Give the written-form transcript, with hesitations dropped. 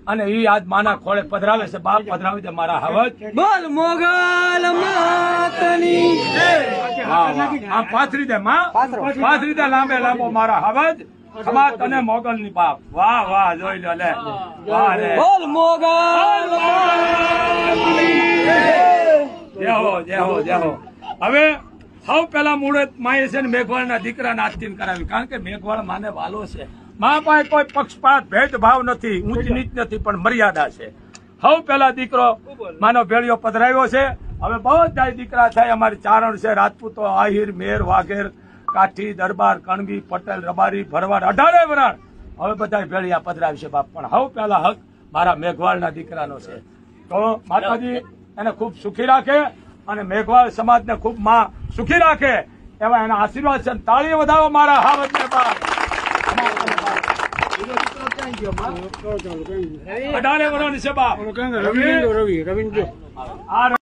અને ઈ આજ માના ખોળે પધરાવે છે. બાપ પધરાવી દે મારા હવજ. બોલ મોગલ માતની આમ પાથરી દે માં, પાથરી દે લાંબે લાંબો મારા હવજ. ખમા તને મોગલ ની બાપ. વાહ વાહ, જોઈ લો લે. વાહ રે. બોલ મોગલ જય હો જય હો જય હો. હવે સૌ પેલા મુહૂર્ત માએ છે ને મેઘવાળના દીકરાને આરતી કરાવી, કારણ કે મેઘવાળ માને વાલો છે. મા પાસે કોઈ પક્ષપાત ભેદભાવ નથી, ઊંચ નીચ નથી, પણ મર્યાદા છે. સૌ પેલા દીકરો માનો ભેળિયો પધરાવ્યો છે. હવે બધા દીકરા થાય, અમારી ચારણ છે, રાજપૂતો, આહિર, મેર, વાઘેર, કાઠી, દરબાર, કણવી, પટેલ, રબારી, ભરવાડ, 18 વરાણ હવે બધા ભેળિયા પધરાવશે બાપ. પણ સૌ પેલા હક મારા મેઘવાળના દીકરાનો છે. તો માતાજી એને ખૂબ સુખી રાખે અને મેઘવાળ સમાજને ખૂબ માં સુખી રાખે એવા એના આશીર્વાદ છે. તાળી વધાવો મારા હાવજને બાપ. 18 વર્ષ છે બાપ. રવિ આ